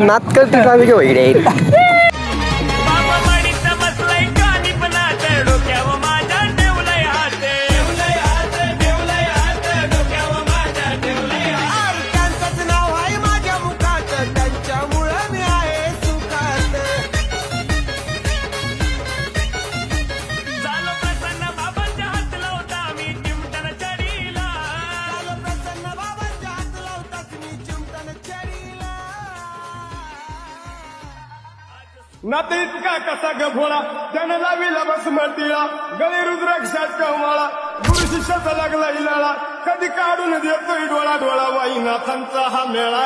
नात करते आम्ही घेऊ इकडे नाते इतका कसा गभोळा त्यानं लाविला बस मळतीला गळे रुद्राक्षात कमाळा गुरु शिष्याचा लागला हिलाळा कधी काढून देतोय डोळा डोळा वाईनाथांचा हा मेळा